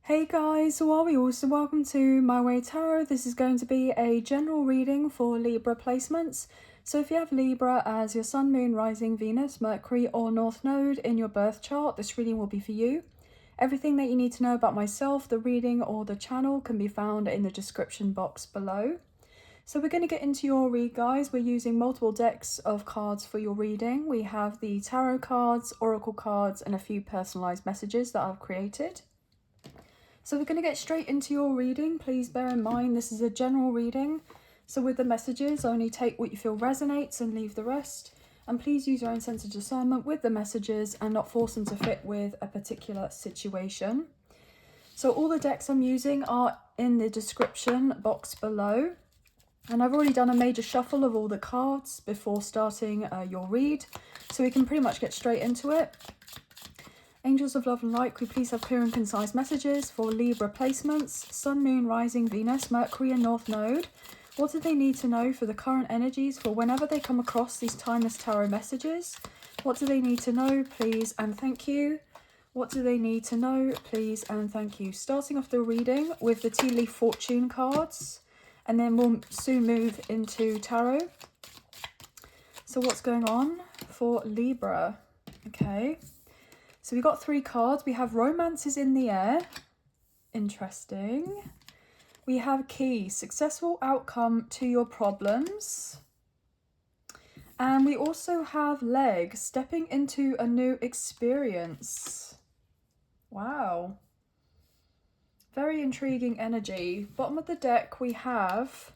Hey guys, so are we also welcome to Muse Tarot. This is going to be a general reading for Libra placements. So if you have Libra as your Sun, Moon, Rising, Venus, Mercury or North Node in your birth chart, this reading will be for you. Everything that you need to know about myself, the reading or the channel can be found in the description box below. So we're going to get into your read, guys. We're using multiple decks of cards for your reading. We have the tarot cards, oracle cards and a few personalized messages that I've created. So we're going to get straight into your reading. Please bear in mind this is a general reading. So with the messages, only take what you feel resonates and leave the rest. And please use your own sense of discernment with the messages and not force them to fit with a particular situation. So all the decks I'm using are in the description box below. And I've already done a major shuffle of all the cards before starting your read. So we can pretty much get straight into it. Angels of love and light, could we please have clear and concise messages for Libra placements, Sun, Moon, Rising, Venus, Mercury and North Node? What do they need to know for the current energies for whenever they come across these timeless tarot messages? What do they need to know, please and thank you? What do they need to know, please and thank you? Starting off the reading with the Tea Leaf Fortune cards, and then we'll soon move into tarot. So what's going on for Libra? Okay. So we've got three cards. We have romance is in the air. Interesting. We have key, successful outcome to your problems. And we also have leg, stepping into a new experience. Wow. Very intriguing energy. Bottom of the deck we have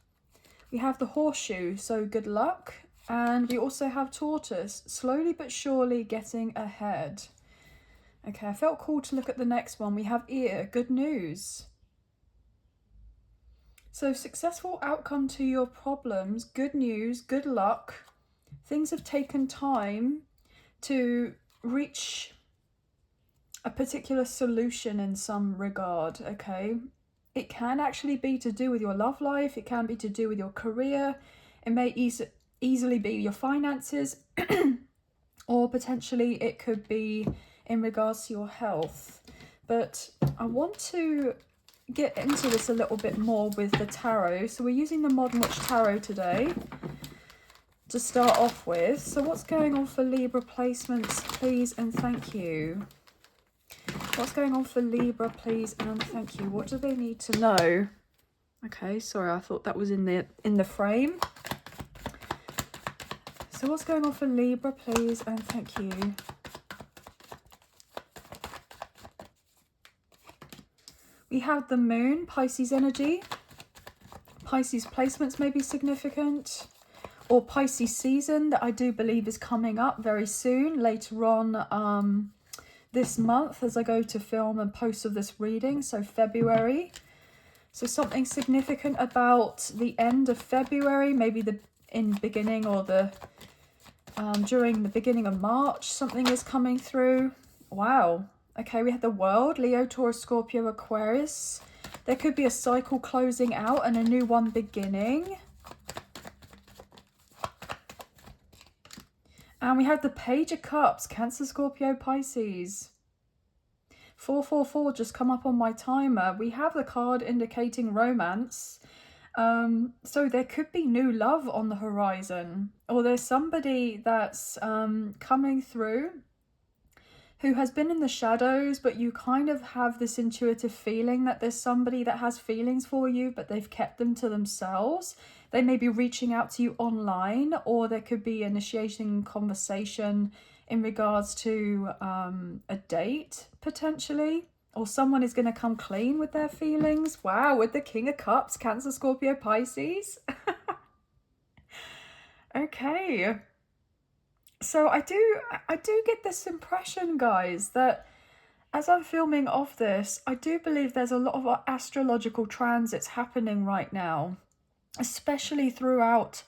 the horseshoe, so good luck. And we also have tortoise, slowly but surely getting ahead. Okay, I felt called to look at the next one. We have ear, good news. So successful outcome to your problems, good news, good luck. Things have taken time to reach a particular solution in some regard, okay? It can actually be to do with your love life. It can be to do with your career. It may easily be your finances or potentially it could be in regards to your health. But I want to get into this a little bit more with the tarot. So we're using the Modern Witch Tarot today to start off with. So what's going on for Libra placements, please and thank you? What's going on for Libra, please and thank you? What do they need to know? Okay, sorry, I thought that was in the frame. So what's going on for Libra, please and thank you? We have the moon, Pisces energy. Pisces placements may be significant. Or Pisces season that I do believe is coming up very soon, later on this month as I go to film and post of this reading, so February. So something significant about the end of February, maybe beginning or during the beginning of March, something is coming through. Wow. Okay, we have the world, Leo, Taurus, Scorpio, Aquarius. There could be a cycle closing out and a new one beginning. And we have the Page of Cups, Cancer, Scorpio, Pisces. 444 just come up on my timer. We have the card indicating romance. So there could be new love on the horizon. Or there's somebody that's coming through who has been in the shadows, but you kind of have this intuitive feeling that there's somebody that has feelings for you, but they've kept them to themselves. They may be reaching out to you online, or there could be initiating conversation in regards to a date, potentially. Or someone is going to come clean with their feelings. Wow, with the King of Cups, Cancer, Scorpio, Pisces. Okay. So I do get this impression, guys, that as I'm filming off this, I do believe there's a lot of astrological transits happening right now, especially throughout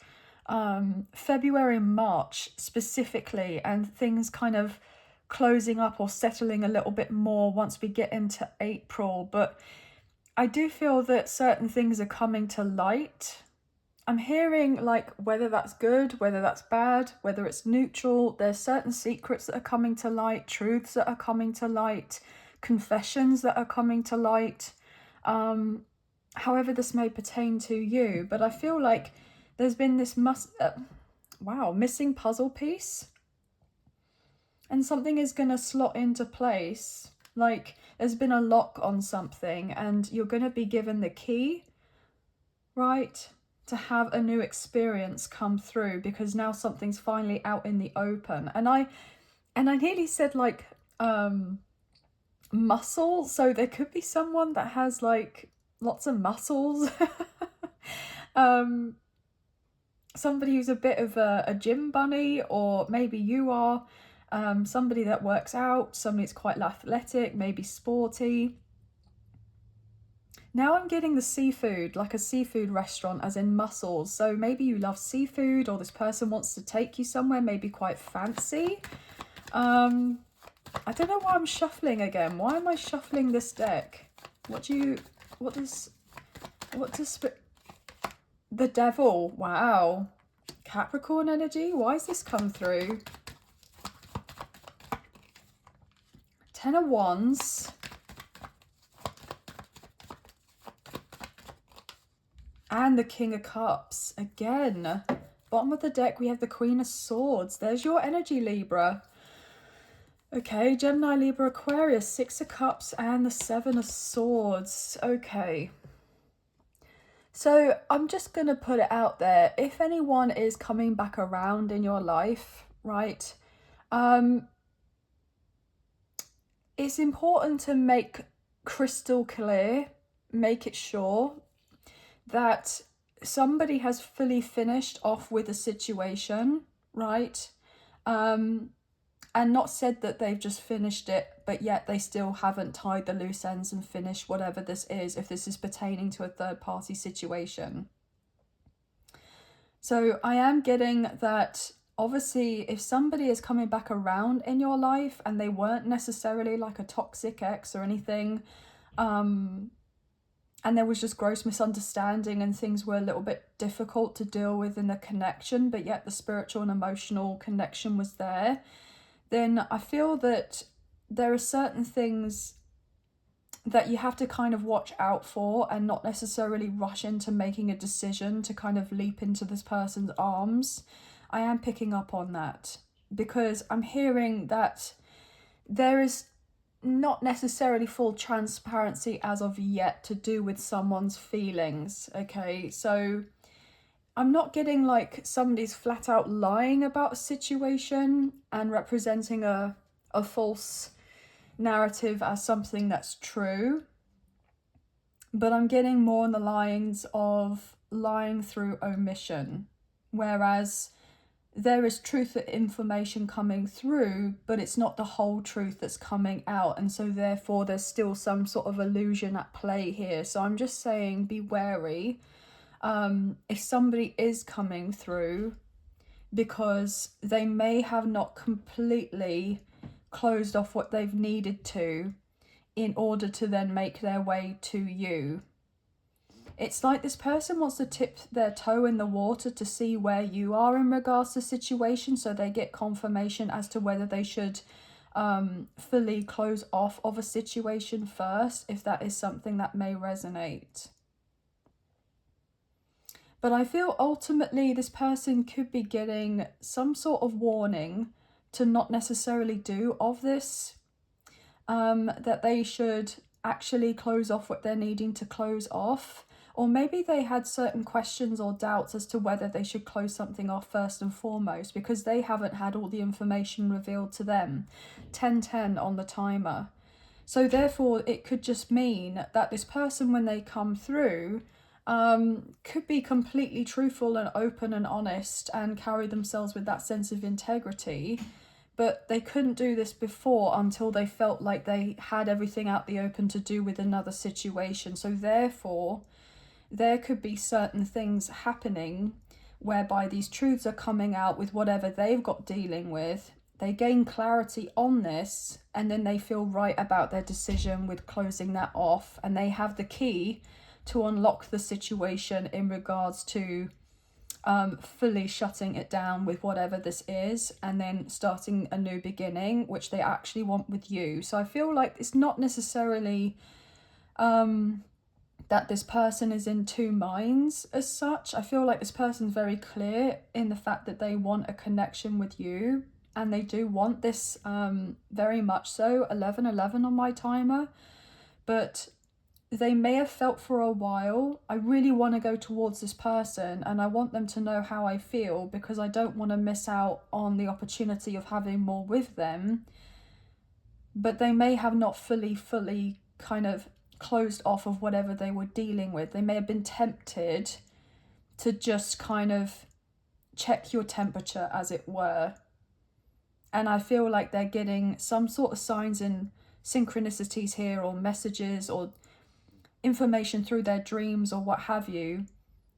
February and March specifically, and things kind of closing up or settling a little bit more once we get into April. But I do feel that certain things are coming to light. I'm hearing like whether that's good, whether that's bad, whether it's neutral. There's certain secrets that are coming to light, truths that are coming to light, confessions that are coming to light, however this may pertain to you. But I feel like there's been this missing puzzle piece, and something is going to slot into place. Like there's been a lock on something and you're going to be given the key, right, to have a new experience come through, because now something's finally out in the open. And I nearly said like muscle, so there could be someone that has like lots of muscles. Somebody who's a bit of a gym bunny, or maybe you are. Somebody that works out, somebody that's quite athletic, maybe sporty. Now I'm getting the seafood, like a seafood restaurant, as in mussels. So maybe you love seafood, or this person wants to take you somewhere, maybe quite fancy. I don't know why I'm shuffling again. Why am I shuffling this deck? What does the Devil? Wow. Capricorn energy? Why has this come through? Ten of Wands. And the King of Cups. Again, bottom of the deck, we have the Queen of Swords. There's your energy, Libra. Okay, Gemini, Libra, Aquarius, Six of Cups and the Seven of Swords. Okay. So I'm just going to put it out there. If anyone is coming back around in your life, right, it's important to make crystal clear, make it sure that somebody has fully finished off with a situation, right? And not said that they've just finished it, but yet they still haven't tied the loose ends and finished whatever this is, if this is pertaining to a third party situation. So I am getting that obviously if somebody is coming back around in your life and they weren't necessarily like a toxic ex or anything, and there was just gross misunderstanding and things were a little bit difficult to deal with in the connection, but yet the spiritual and emotional connection was there, then I feel that there are certain things that you have to kind of watch out for and not necessarily rush into making a decision to kind of leap into this person's arms. I am picking up on that because I'm hearing that there is not necessarily full transparency as of yet to do with someone's feelings, okay? So I'm not getting like somebody's flat out lying about a situation and representing a false narrative as something that's true, but I'm getting more on the lines of lying through omission, whereas there is truth information coming through, but it's not the whole truth that's coming out, and so therefore there's still some sort of illusion at play here. So I'm just saying be wary if somebody is coming through, because they may have not completely closed off what they've needed to in order to then make their way to you. It's like this person wants to tip their toe in the water to see where you are in regards to situation, so they get confirmation as to whether they should fully close off of a situation first, if that is something that may resonate. But I feel ultimately this person could be getting some sort of warning to not necessarily do of this, that they should actually close off what they're needing to close off. Or maybe they had certain questions or doubts as to whether they should close something off first and foremost, because they haven't had all the information revealed to them. 10-10 on the timer. So therefore it could just mean that this person, when they come through, could be completely truthful and open and honest and carry themselves with that sense of integrity, but they couldn't do this before until they felt like they had everything out the open to do with another situation. So therefore there could be certain things happening whereby these truths are coming out with whatever they've got dealing with. They gain clarity on this and then they feel right about their decision with closing that off, and they have the key to unlock the situation in regards to fully shutting it down with whatever this is, and then starting a new beginning, which they actually want with you. So I feel like it's not necessarily that this person is in two minds as such. I feel like this person's very clear in the fact that they want a connection with you, and they do want this very much so. 11:11 on my timer. But they may have felt for a while, I really want to go towards this person and I want them to know how I feel, because I don't want to miss out on the opportunity of having more with them. But they may have not fully kind of closed off of whatever they were dealing with. They may have been tempted to just kind of check your temperature, as it were. And I feel like they're getting some sort of signs and synchronicities here, or messages, or information through their dreams, or what have you,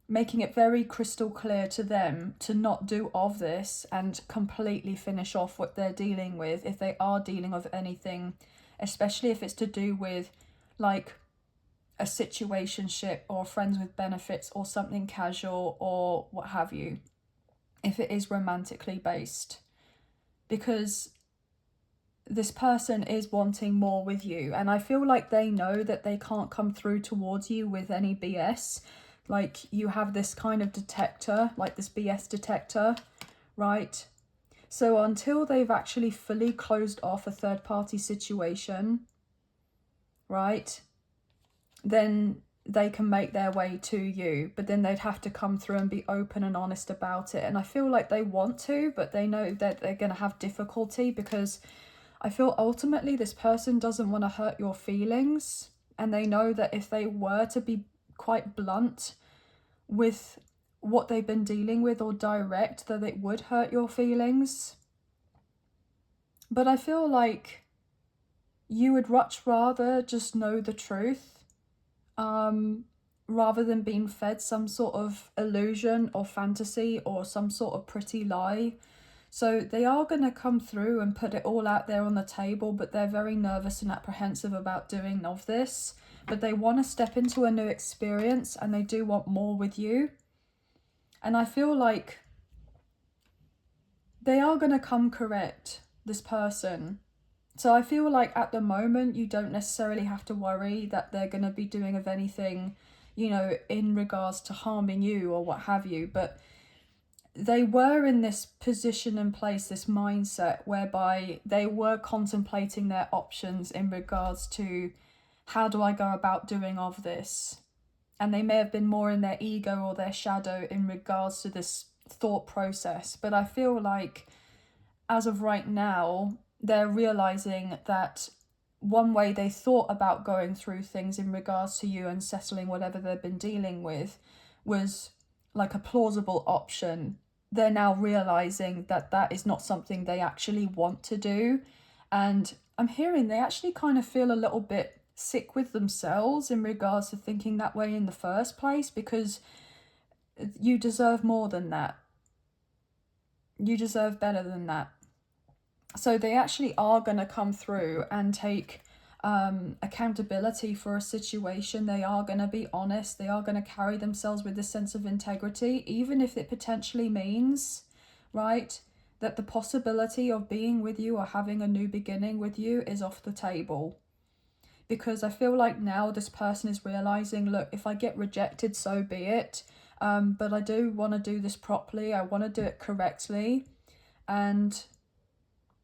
making it very crystal clear to them to not do of this and completely finish off what they're dealing with, if they are dealing with anything, especially if it's to do with like a situationship or friends with benefits or something casual or what have you, if it is romantically based. Because this person is wanting more with you, and I feel like they know that they can't come through towards you with any BS. Like, you have this kind of detector, like this BS detector, right? So until they've actually fully closed off a third party situation, right, then they can make their way to you, but then they'd have to come through and be open and honest about it. And I feel like they want to, but they know that they're going to have difficulty, because I feel ultimately this person doesn't want to hurt your feelings, and they know that if they were to be quite blunt with what they've been dealing with, or direct, that it would hurt your feelings. But I feel like you would much rather just know the truth, rather than being fed some sort of illusion or fantasy or some sort of pretty lie. So they are going to come through and put it all out there on the table, but they're very nervous and apprehensive about doing of this. But they want to step into a new experience, and they do want more with you. And I feel like they are going to come correct, this person. So I feel like at the moment you don't necessarily have to worry that they're going to be doing of anything, you know, in regards to harming you or what have you. But they were in this position and place, this mindset, whereby they were contemplating their options in regards to, how do I go about doing of this? And they may have been more in their ego or their shadow in regards to this thought process. But I feel like as of right now, they're realizing that one way they thought about going through things in regards to you and settling whatever they've been dealing with was like a plausible option. They're now realizing that that is not something they actually want to do. And I'm hearing they actually kind of feel a little bit sick with themselves in regards to thinking that way in the first place, because you deserve more than that. You deserve better than that. So they actually are going to come through and take accountability for a situation. They are going to be honest. They are going to carry themselves with a sense of integrity, even if it potentially means, right, that the possibility of being with you or having a new beginning with you is off the table. Because I feel like now this person is realizing, look, if I get rejected, so be it. But I do want to do this properly. I want to do it correctly. And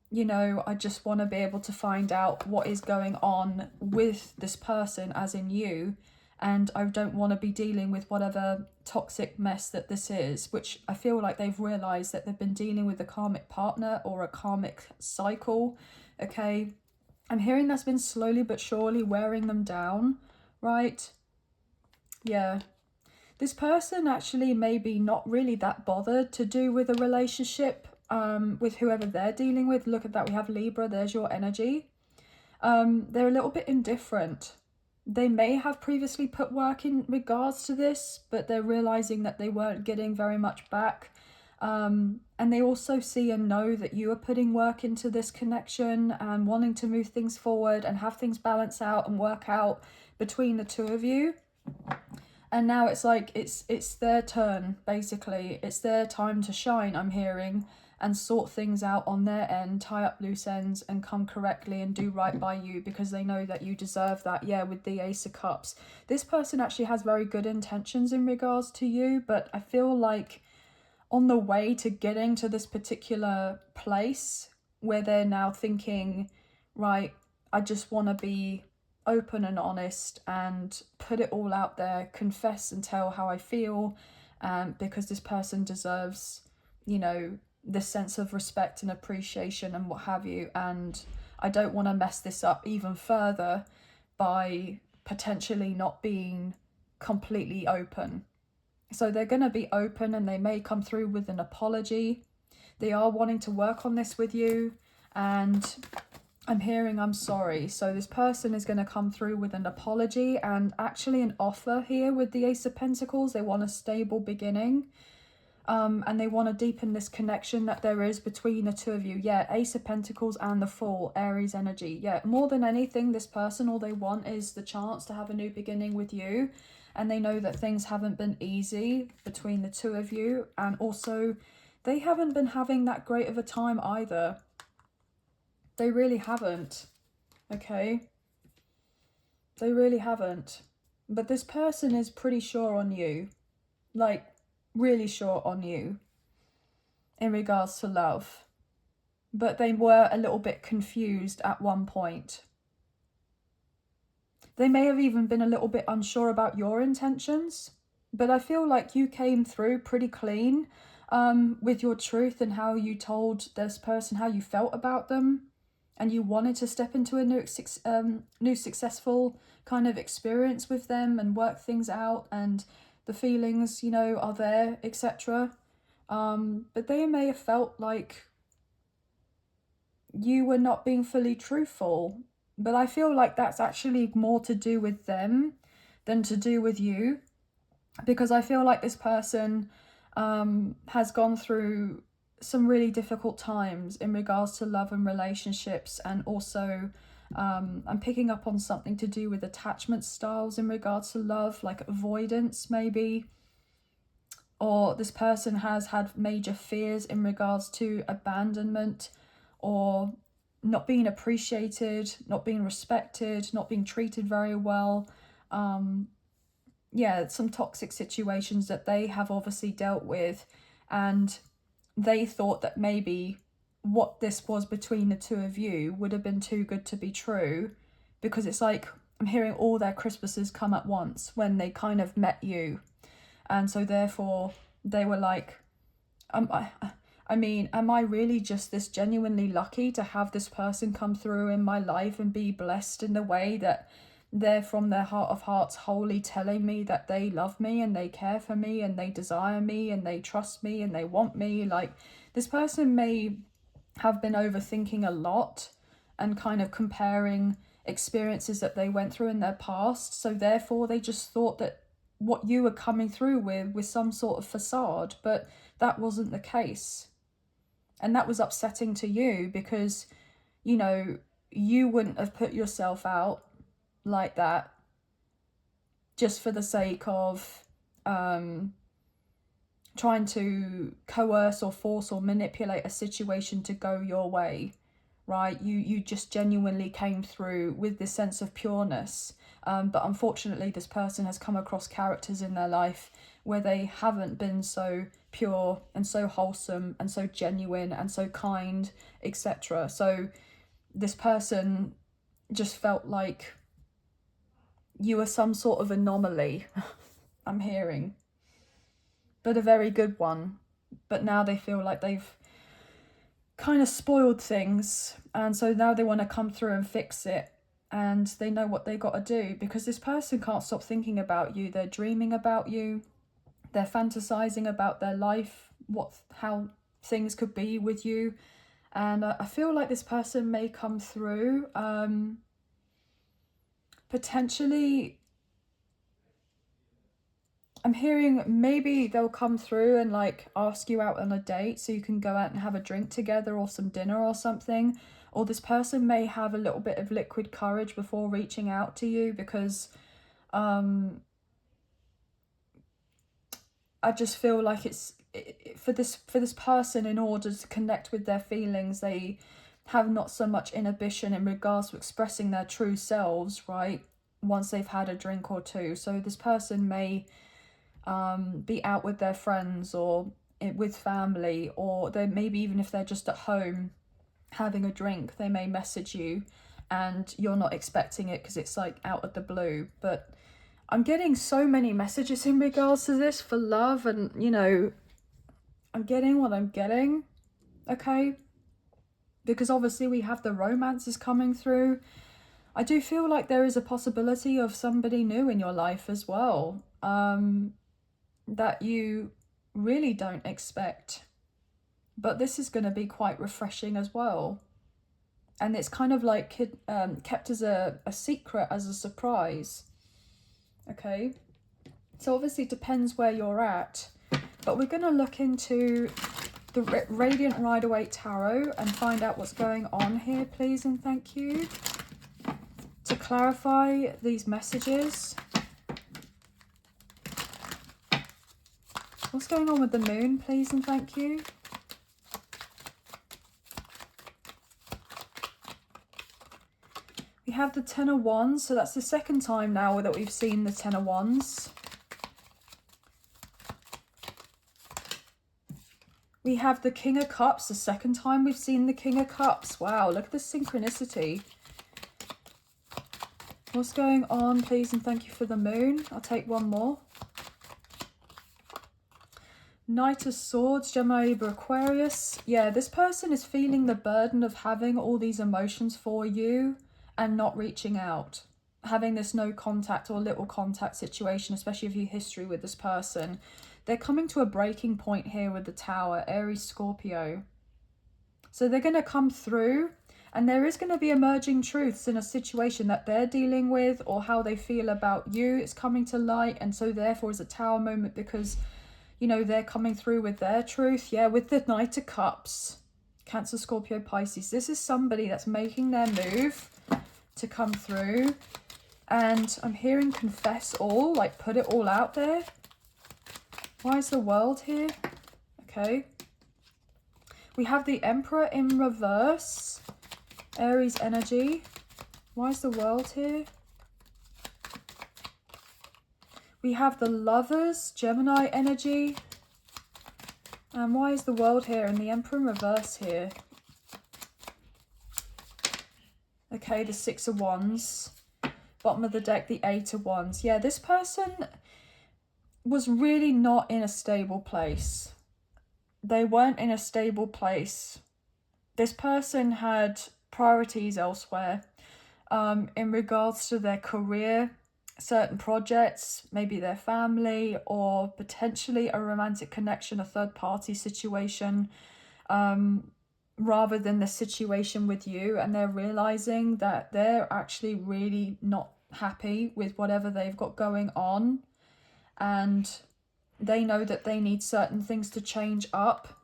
you know, I just want to be able to find out what is going on with this person, as in you, and I don't want to be dealing with whatever toxic mess that this is, which I feel like they've realised that they've been dealing with a karmic partner or a karmic cycle, okay? I'm hearing that's been slowly but surely wearing them down, right? Yeah. This person actually may be not really that bothered to do with a relationship with whoever they're dealing with. Look at that, we have Libra, there's your energy. They're a little bit indifferent. They may have previously put work in regards to this, but they're realizing that they weren't getting very much back. And they also see and know that you are putting work into this connection and wanting to move things forward and have things balance out and work out between the two of you. And now it's like it's their turn, basically. It's their time to shine, I'm hearing, and sort things out on their end, tie up loose ends and come correctly and do right by you, because they know that you deserve that. Yeah, with the Ace of Cups, this person actually has very good intentions in regards to you, but I feel like on the way to getting to this particular place where they're now thinking, right, I just want to be open and honest and put it all out there, confess and tell how I feel, because this person deserves, you know, this sense of respect and appreciation and what have you. And I don't want to mess this up even further by potentially not being completely open. So they're going to be open, and they may come through with an apology. They are wanting to work on this with you, and I'm hearing I'm sorry. So this person is going to come through with an apology and actually an offer here with the Ace of Pentacles. They want a stable beginning. And they want to deepen this connection that there is between the two of you. Yeah, Ace of Pentacles and the Fool, Aries energy. Yeah, more than anything, this person, all they want is the chance to have a new beginning with you. And they know that things haven't been easy between the two of you. And also, they haven't been having that great of a time either. They really haven't. Okay? They really haven't. But this person is pretty sure on you. Like, really sure on you in regards to love. But they were a little bit confused at one point. They may have even been a little bit unsure about your intentions, but I feel like you came through pretty clean with your truth and how you told this person how you felt about them, and you wanted to step into a new successful kind of experience with them and work things out, and the feelings, you know, are there, etc. But they may have felt like you were not being fully truthful. But I feel like that's actually more to do with them than to do with you, because I feel like this person has gone through some really difficult times in regards to love and relationships, and also I'm picking up on something to do with attachment styles in regards to love, like avoidance maybe, or this person has had major fears in regards to abandonment, or not being appreciated, not being respected, not being treated very well. Yeah, some toxic situations that they have obviously dealt with, and they thought that maybe what this was between the two of you would have been too good to be true, because it's like I'm hearing all their Christmases come at once when they kind of met you. And so therefore they were like, I mean, am I really just this genuinely lucky to have this person come through in my life and be blessed in the way that they're from their heart of hearts wholly telling me that they love me and they care for me and they desire me and they trust me and they want me? Like, this person may have been overthinking a lot and kind of comparing experiences that they went through in their past. So therefore they just thought that what you were coming through with some sort of facade, but that wasn't the case. And that was upsetting to you, because, you know, you wouldn't have put yourself out like that just for the sake of trying to coerce or force or manipulate a situation to go your way, right? You just genuinely came through with this sense of pureness. But unfortunately, this person has come across characters in their life where they haven't been so pure and so wholesome and so genuine and so kind, etc. So this person just felt like you were some sort of anomaly, I'm hearing, but a very good one. But now they feel like they've kind of spoiled things, and so now they want to come through and fix it, and they know what they got to do, because this person can't stop thinking about you. They're dreaming about you, they're fantasizing about their life, how things could be with you. And I feel like this person may come through potentially. I'm hearing maybe they'll come through and like ask you out on a date so you can go out and have a drink together or some dinner or something. Or this person may have a little bit of liquid courage before reaching out to you, because I just feel like for this person, in order to connect with their feelings, they have not so much inhibition in regards to expressing their true selves, right? Once they've had a drink or two. So this person may be out with their friends or with family, or they maybe even if they're just at home having a drink, they may message you and you're not expecting it because it's like out of the blue. But I'm getting so many messages in regards to this for love, and you know, I'm getting what I'm getting, okay? Because obviously we have the romances coming through. I do feel like there is a possibility of somebody new in your life as well, that you really don't expect. But this is going to be quite refreshing as well. And it's kind of like kept as a secret, as a surprise. Okay, so obviously it depends where you're at. But we're going to look into the Radiant Rider-Waite Tarot and find out what's going on here, please and thank you. To clarify these messages. What's going on with the moon, please and thank you. We have the Ten of Wands, so that's the second time now that we've seen the Ten of Wands. We have the King of Cups, the second time we've seen the King of Cups. Wow, look at the synchronicity. What's going on, please and thank you for the moon. I'll take one more. Knight of Swords, Gemini, Libra, Aquarius. Yeah, this person is feeling the burden of having all these emotions for you and not reaching out. Having this no contact or little contact situation, especially if you have history with this person. They're coming to a breaking point here with the Tower, Aries, Scorpio. So they're going to come through, and there is going to be emerging truths in a situation that they're dealing with, or how they feel about you. It's coming to light, and so therefore is a Tower moment because, you know, they're coming through with their truth. Yeah, with the Knight of Cups, Cancer, Scorpio, Pisces. This is somebody that's making their move to come through. And I'm hearing confess all, like put it all out there. Why is the World here? Okay. We have the Emperor in reverse. Aries energy. Why is the World here? We have the Lovers, Gemini energy. And why is the World here and the Emperor in reverse here? Okay, the Six of Wands. Bottom of the deck, the Eight of Wands. Yeah, this person was really not in a stable place. They weren't in a stable place. This person had priorities elsewhere, in regards to their career, certain projects, maybe their family, or potentially a romantic connection, a third party situation, rather than the situation with you. And they're realizing that they're actually really not happy with whatever they've got going on, and they know that they need certain things to change up.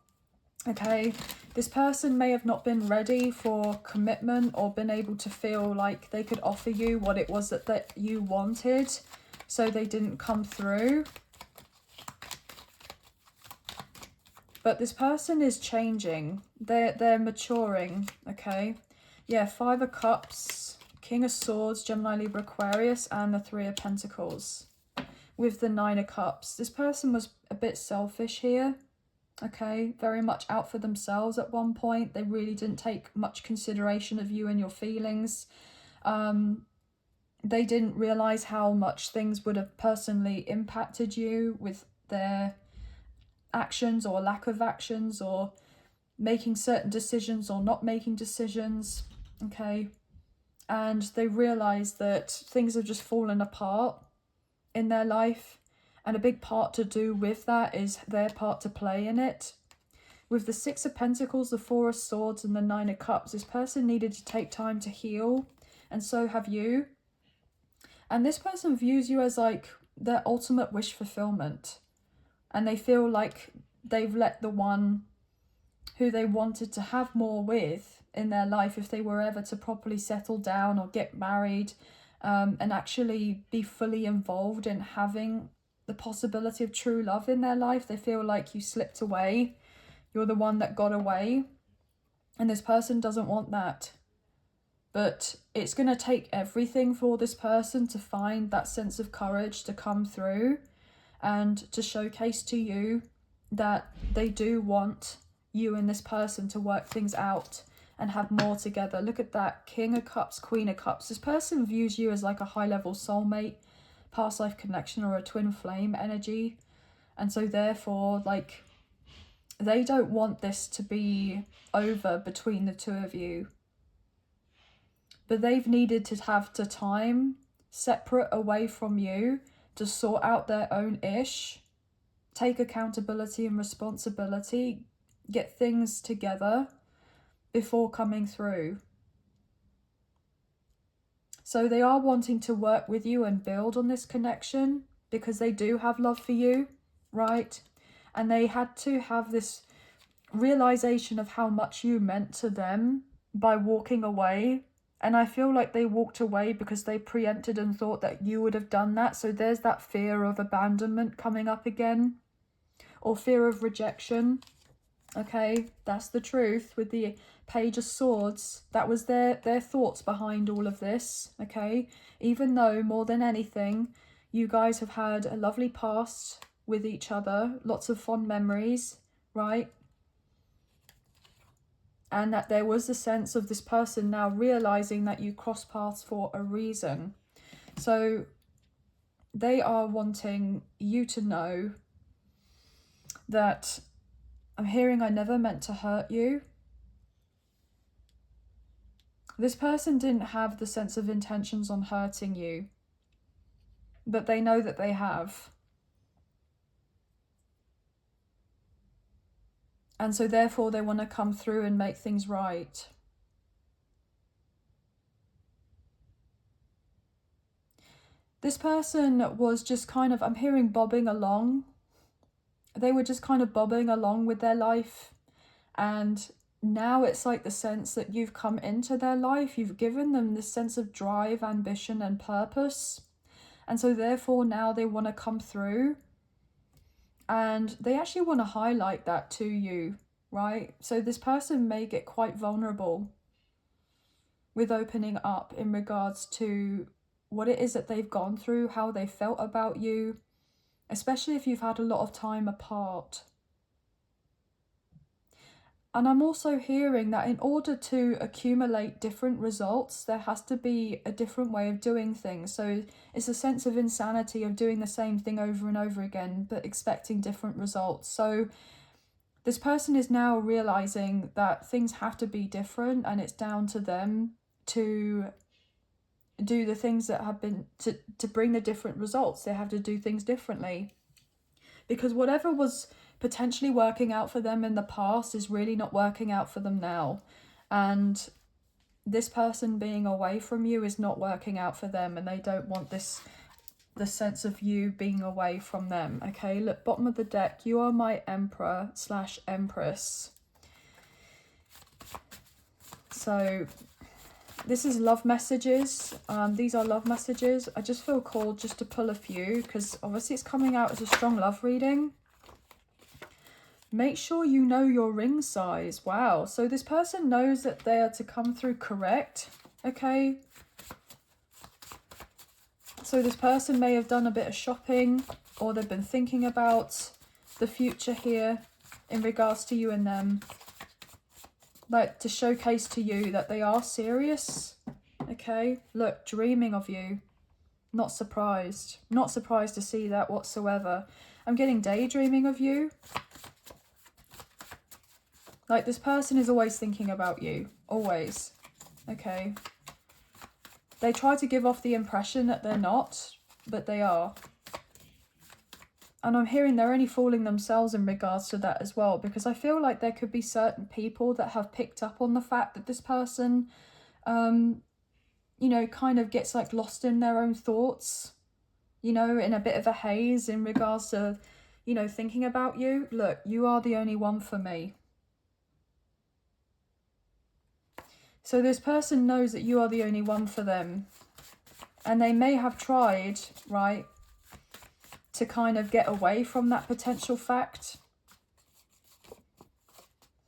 Okay, this person may have not been ready for commitment or been able to feel like they could offer you what it was that you wanted, so they didn't come through. But this person is changing. They're maturing, okay? Yeah, Five of Cups, King of Swords, Gemini, Libra, Aquarius, and the Three of Pentacles with the Nine of Cups. This person was a bit selfish here, okay? Very much out for themselves at one point. They really didn't take much consideration of you and your feelings. They didn't realize how much things would have personally impacted you with their actions or lack of actions, or making certain decisions or not making decisions, okay? And they realize that things have just fallen apart in their life, and a big part to do with that is their part to play in it. With the Six of Pentacles, the Four of Swords, and the Nine of Cups, this person needed to take time to heal, and so have you. And this person views you as like their ultimate wish fulfillment. And they feel like they've let the one who they wanted to have more with in their life, if they were ever to properly settle down or get married, and actually be fully involved in having the possibility of true love in their life. They feel like you slipped away. You're the one that got away. And this person doesn't want that. But it's going to take everything for this person to find that sense of courage to come through and to showcase to you that they do want you and this person to work things out and have more together. Look at that. King of Cups, Queen of Cups. This person views you as like a high-level soulmate, past life connection, or a twin flame energy. And so therefore, like, they don't want this to be over between the two of you. But they've needed to have the time separate away from you to sort out their own ish, take accountability and responsibility, get things together before coming through. So they are wanting to work with you and build on this connection because they do have love for you, right? And they had to have this realization of how much you meant to them by walking away. And I feel like they walked away because they preempted and thought that you would have done that. So there's that fear of abandonment coming up again, or fear of rejection. Okay, that's the truth with the Page of Swords. That was their thoughts behind all of this, okay? Even though, more than anything, you guys have had a lovely past with each other, lots of fond memories, right? And that there was a sense of this person now realizing that you crossed paths for a reason. So they are wanting you to know that I'm hearing I never meant to hurt you. This person didn't have the sense of intentions on hurting you, but they know that they have. And so therefore they want to come through and make things right. This person was just kind of, I'm hearing bobbing along. They were just kind of bobbing along with their life. And now it's like the sense that you've come into their life. You've given them this sense of drive, ambition, and purpose. And so therefore now they want to come through. And they actually want to highlight that to you, right? So this person may get quite vulnerable with opening up in regards to what it is that they've gone through, how they felt about you, especially if you've had a lot of time apart. And I'm also hearing that in order to accumulate different results, there has to be a different way of doing things. So it's a sense of insanity of doing the same thing over and over again, but expecting different results. So this person is now realizing that things have to be different, and it's down to them to do the things that have been, to bring the different results. They have to do things differently. Because whatever was potentially working out for them in the past is really not working out for them now. And this person being away from you is not working out for them, and they don't want this, the sense of you being away from them. Okay, look, bottom of the deck, you are my Emperor / Empress. So this is love messages. These are love messages. I just feel called just to pull a few because obviously it's coming out as a strong love reading. Make sure you know your ring size. Wow. So this person knows that they are to come through correct. Okay. So this person may have done a bit of shopping, or they've been thinking about the future here in regards to you and them. Like to showcase to you that they are serious. Okay. Look, dreaming of you. Not surprised. Not surprised to see that whatsoever. I'm getting daydreaming of you. Like this person is always thinking about you. Always. Okay. They try to give off the impression that they're not, but they are. And I'm hearing they're only fooling themselves in regards to that as well, because I feel like there could be certain people that have picked up on the fact that this person, you know, kind of gets like lost in their own thoughts, you know, in a bit of a haze in regards to, you know, thinking about you. Look, you are the only one for me. So this person knows that you are the only one for them. And they may have tried, right, to kind of get away from that potential fact.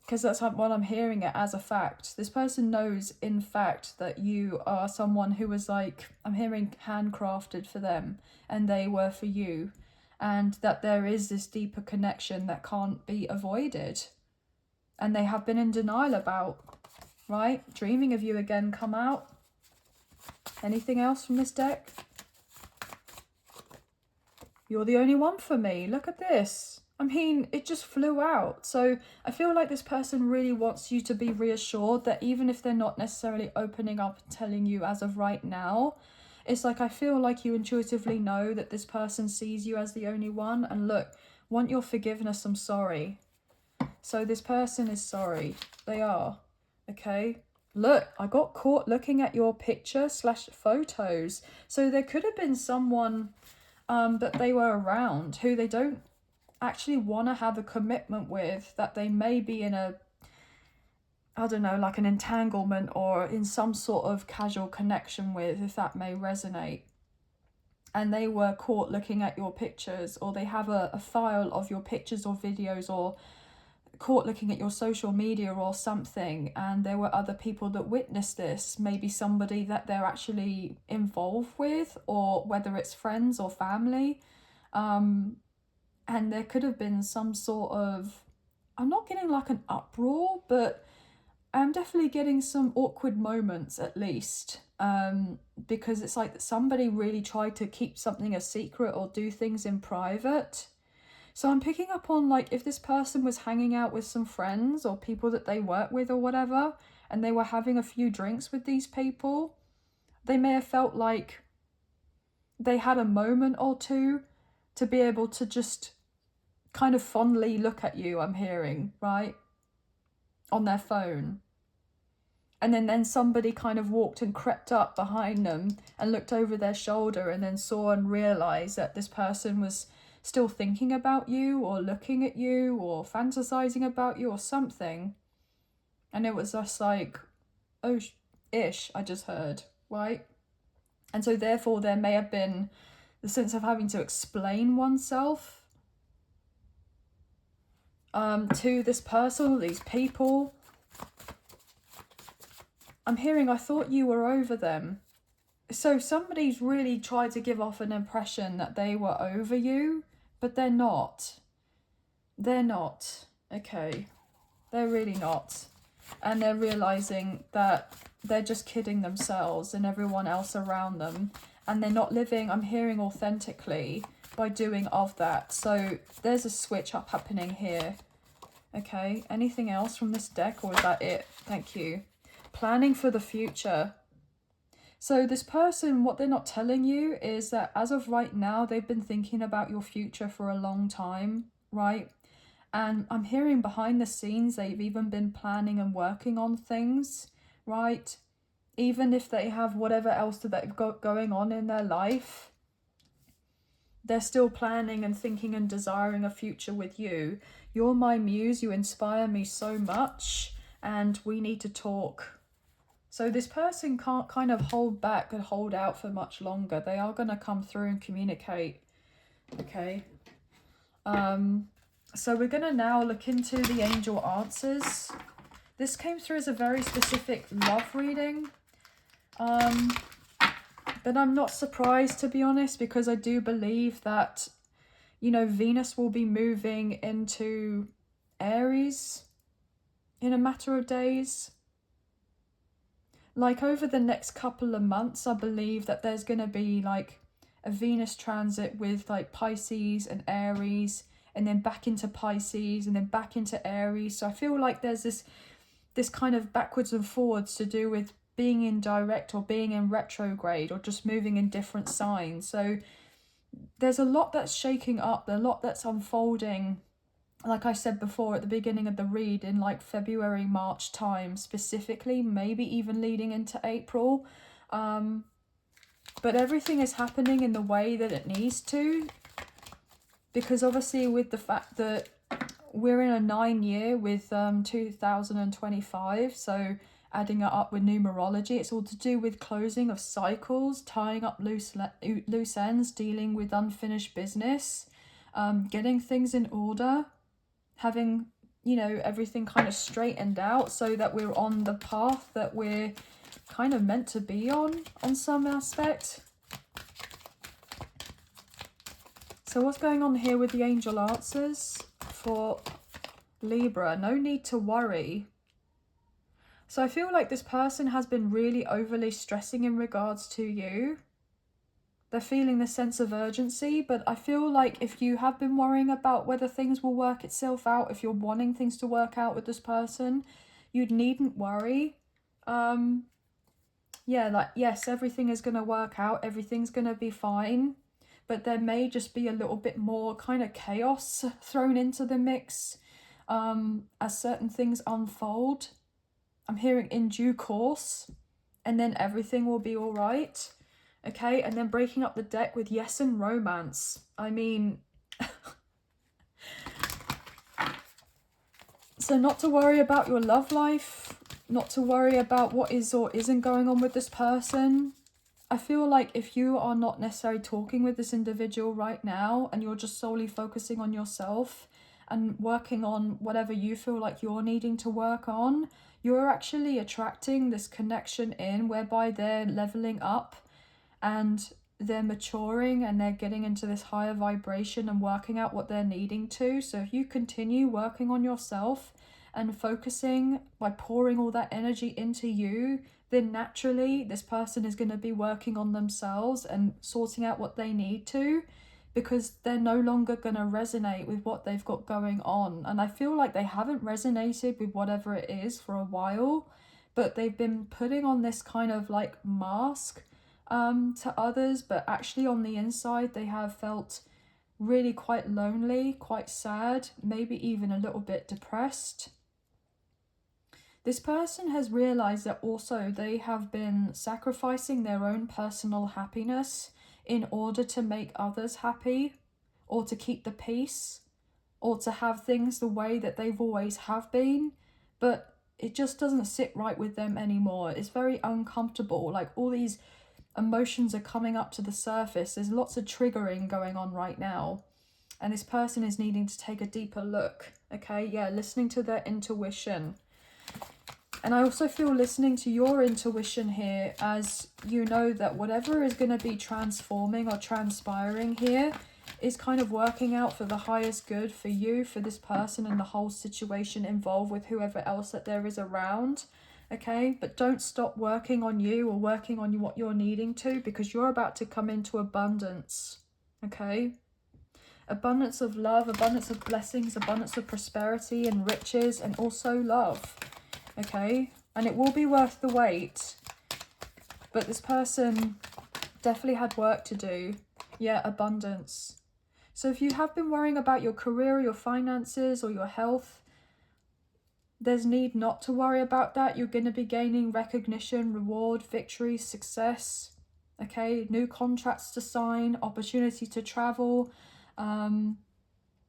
Because that's what I'm hearing it as a fact. This person knows in fact that you are someone who was like, I'm hearing handcrafted for them and they were for you. And that there is this deeper connection that can't be avoided. And they have been in denial about, right? Dreaming of you again come out. Anything else from this deck? You're the only one for me. Look at this. I mean, it just flew out. So I feel like this person really wants you to be reassured that even if they're not necessarily opening up and telling you as of right now, it's like I feel like you intuitively know that this person sees you as the only one. And look, want your forgiveness, I'm sorry. So this person is sorry. They are. Okay. Look, I got caught looking at your picture / photos. So there could have been someone that they were around who they don't actually want to have a commitment with, that they may be in a, I don't know, like an entanglement or in some sort of casual connection with, if that may resonate. And they were caught looking at your pictures, or they have a file of your pictures or videos, or caught looking at your social media or something, and there were other people that witnessed this, maybe somebody that they're actually involved with, or whether it's friends or family. And there could have been some sort of, I'm not getting like an uproar, but I'm definitely getting some awkward moments at least, because it's like somebody really tried to keep something a secret or do things in private. So I'm picking up on, like, if this person was hanging out with some friends or people that they work with or whatever, and they were having a few drinks with these people, they may have felt like they had a moment or two to be able to just kind of fondly look at you, I'm hearing, right? On their phone. And then somebody kind of walked and crept up behind them and looked over their shoulder and then saw and realised that this person was still thinking about you or looking at you or fantasizing about you or something. And it was just like, oh, ish, I just heard, right? And so therefore there may have been the sense of having to explain oneself to this person or these people. I'm hearing, I thought you were over them. So somebody's really tried to give off an impression that they were over you, but they're not. They're not. Okay. They're really not. And they're realising that they're just kidding themselves and everyone else around them. And they're not living, I'm hearing, authentically by doing of that. So there's a switch up happening here. Okay. Anything else from this deck, or is that it? Thank you. Planning for the future. So this person, what they're not telling you is that as of right now, they've been thinking about your future for a long time, right? And I'm hearing behind the scenes, they've even been planning and working on things, right? Even if they have whatever else that they've got going on in their life, they're still planning and thinking and desiring a future with you. You're my muse, you inspire me so much, and we need to talk. So this person can't kind of hold back and hold out for much longer. They are going to come through and communicate. Okay. So we're going to now look into the angel answers. This came through as a very specific love reading. But I'm not surprised, to be honest, because I do believe that, you know, Venus will be moving into Aries in a matter of days. Like over the next couple of months, I believe that there's going to be like a Venus transit with like Pisces and Aries, and then back into Pisces and then back into Aries. So I feel like there's this kind of backwards and forwards to do with being in direct or being in retrograde or just moving in different signs. So there's a lot that's shaking up, a lot that's unfolding, like I said before at the beginning of the read, in like February, March time specifically, maybe even leading into April. But everything is happening in the way that it needs to, because obviously with the fact that we're in a 9 year with 2025, so adding it up with numerology. It's all to do with closing of cycles, tying up loose ends, dealing with unfinished business, getting things in order, having, you know, everything kind of straightened out so that we're on the path that we're kind of meant to be on some aspect. So what's going on here with the angel answers for Libra? No need to worry. So I feel like this person has been really overly stressing in regards to you. They're feeling the sense of urgency, but I feel like if you have been worrying about whether things will work itself out, if you're wanting things to work out with this person, you needn't worry. Yeah, like, yes, everything is going to work out, everything's going to be fine, but there may just be a little bit more kind of chaos thrown into the mix as certain things unfold. I'm hearing in due course, and then everything will be all right. Okay, and then breaking up the deck with yes and romance. I mean, so not to worry about your love life, not to worry about what is or isn't going on with this person. I feel like if you are not necessarily talking with this individual right now and you're just solely focusing on yourself and working on whatever you feel like you're needing to work on, you're actually attracting this connection in whereby they're leveling up and they're maturing and they're getting into this higher vibration and working out what they're needing to. So if you continue working on yourself and focusing by pouring all that energy into you, then naturally this person is going to be working on themselves and sorting out what they need to, because they're no longer going to resonate with what they've got going on. And I feel like they haven't resonated with whatever it is for a while, but they've been putting on this kind of like mask to others, but actually on the inside they have felt really quite lonely, quite sad, maybe even a little bit depressed. This person has realized that also they have been sacrificing their own personal happiness in order to make others happy, or to keep the peace, or to have things the way that they've always have been, but it just doesn't sit right with them anymore. It's very uncomfortable. Like, all these emotions are coming up to the surface. There's lots of triggering going on right now, and this person is needing to take a deeper look. Okay, yeah, listening to their intuition. And I also feel listening to your intuition here, as you know that whatever is going to be transforming or transpiring here is kind of working out for the highest good for you, for this person, and the whole situation involved with whoever else that there is around. Okay, but don't stop working on you or working on what you're needing to, because you're about to come into abundance. Okay, abundance of love, abundance of blessings, abundance of prosperity and riches, and also love. Okay, and it will be worth the wait, but this person definitely had work to do. Yeah, abundance. So if you have been worrying about your career, your finances, or your health, there's need not to worry about that. You're going to be gaining recognition, reward, victory, success. Okay, new contracts to sign, opportunity to travel.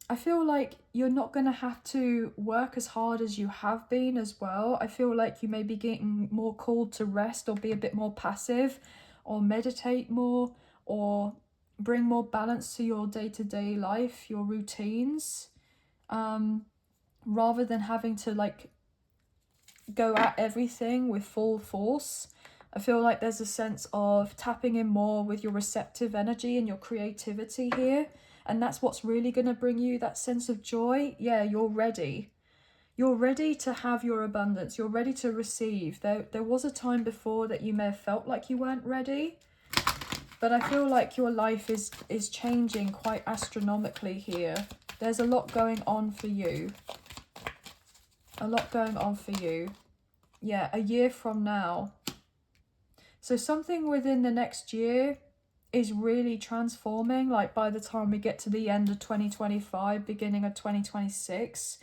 I feel like you're not going to have to work as hard as you have been as well. I feel like you may be getting more called to rest, or be a bit more passive, or meditate more, or bring more balance to your day-to-day life, your routines, rather than having to like go at everything with full force. I feel like there's a sense of tapping in more with your receptive energy and your creativity here. And that's what's really going to bring you that sense of joy. Yeah, you're ready. You're ready to have your abundance. You're ready to receive. There was a time before that you may have felt like you weren't ready. But I feel like your life is changing quite astronomically here. There's a lot going on for you. A lot going on for you. Yeah, a year from now. So something within the next year is really transforming. Like, by the time we get to the end of 2025, beginning of 2026.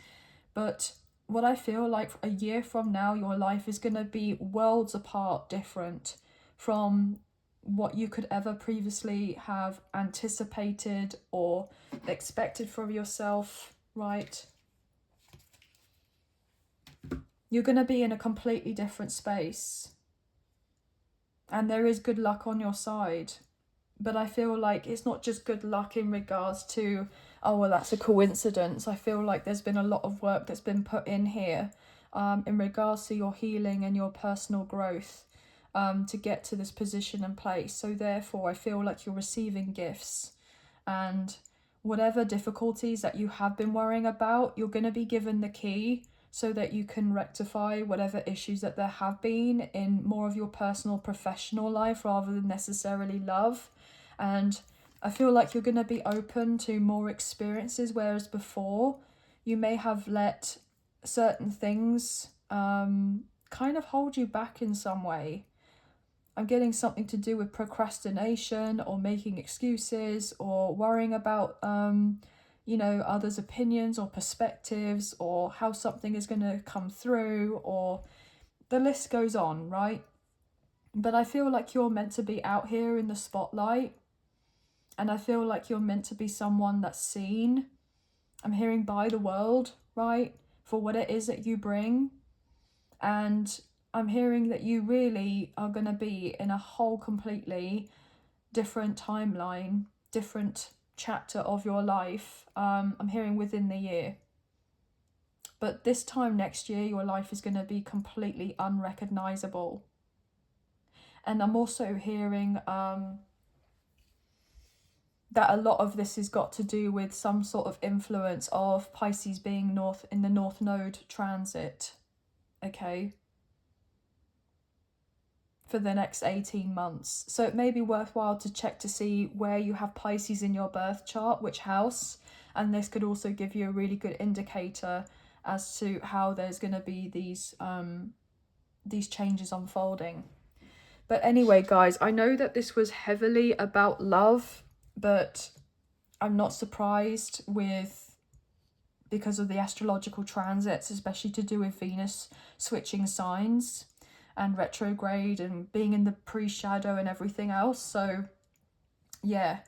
But what I feel like a year from now, your life is going to be worlds apart different from what you could ever previously have anticipated or expected from yourself, right? you're going to be in a completely different space. And there is good luck on your side. But I feel like it's not just good luck in regards to, oh, well, that's a coincidence. I feel like there's been a lot of work that's been put in here in regards to your healing and your personal growth to get to this position and place. So therefore, I feel like you're receiving gifts. And whatever difficulties that you have been worrying about, you're going to be given the key so that you can rectify whatever issues that there have been in more of your personal professional life rather than necessarily love. And I feel like you're going to be open to more experiences, whereas before you may have let certain things kind of hold you back in some way. I'm getting something to do with procrastination or making excuses or worrying about, you know, others' opinions or perspectives or how something is going to come through, or the list goes on, right? But I feel like you're meant to be out here in the spotlight, and I feel like you're meant to be someone that's seen. I'm hearing by the world, right? For what it is that you bring. And I'm hearing that you really are going to be in a whole completely different timeline, different chapter of your life. I'm hearing within the year. But this time next year, your life is going to be completely unrecognizable. And I'm also hearing that a lot of this has got to do with some sort of influence of Pisces being in the North Node transit. Okay, for the next 18 months. So it may be worthwhile to check to see where you have Pisces in your birth chart, which house, and this could also give you a really good indicator as to how there's going to be these changes unfolding. But anyway, guys, I know that this was heavily about love, but I'm not surprised because of the astrological transits, especially to do with Venus switching signs and retrograde and being in the pre-shadow and everything else. So yeah,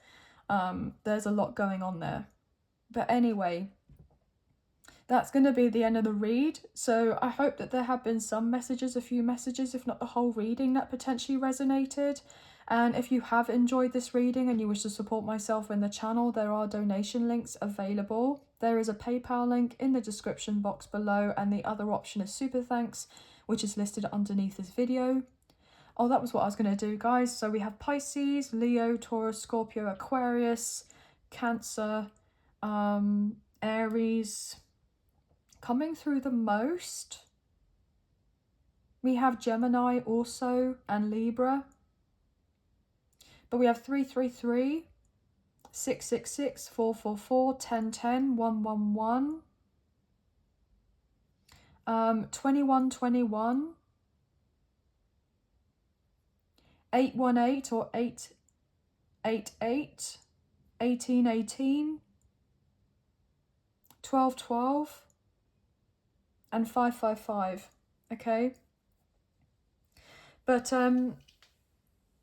there's a lot going on there. But anyway, that's going to be the end of the read. So I hope that there have been some messages, a few messages, if not the whole reading, that potentially resonated. And if you have enjoyed this reading and you wish to support myself and the channel, there are donation links available. There is a PayPal link in the description box below, and the other option is Super Thanks, which is listed underneath this video. Oh, that was what I was going to do, guys. So we have Pisces, Leo, Taurus, Scorpio, Aquarius, Cancer, Aries coming through the most. We have Gemini also and Libra. But we have 333, 666, 444, 1010, 111, 2121, 818 or 888, 1818, 1212, and 555. Okay. But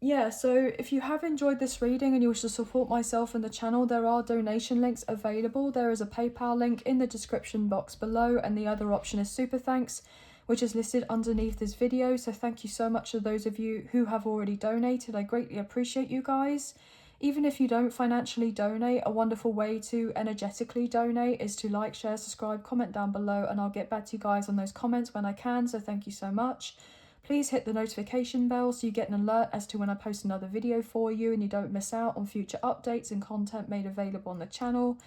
yeah, so if you have enjoyed this reading and you wish to support myself and the channel, there are donation links available. There is a PayPal link in the description box below, and the other option is Super Thanks, which is listed underneath this video. So thank you so much to those of you who have already donated. I greatly appreciate you guys. Even if you don't financially donate, a wonderful way to energetically donate is to like, share, subscribe, comment down below, and I'll get back to you guys on those comments when I can. So thank you so much. Please hit the notification bell so you get an alert as to when I post another video for you and you don't miss out on future updates and content made available on the channel.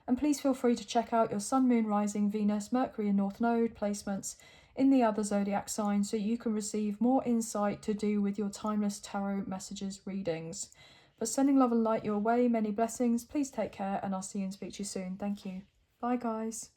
And please feel free to check out your Sun, Moon, Rising, Venus, Mercury and North Node placements in the other zodiac signs so you can receive more insight to do with your timeless tarot messages readings. But sending love and light your way, many blessings. Please take care, and I'll see you and speak to you soon. Thank you. Bye, guys.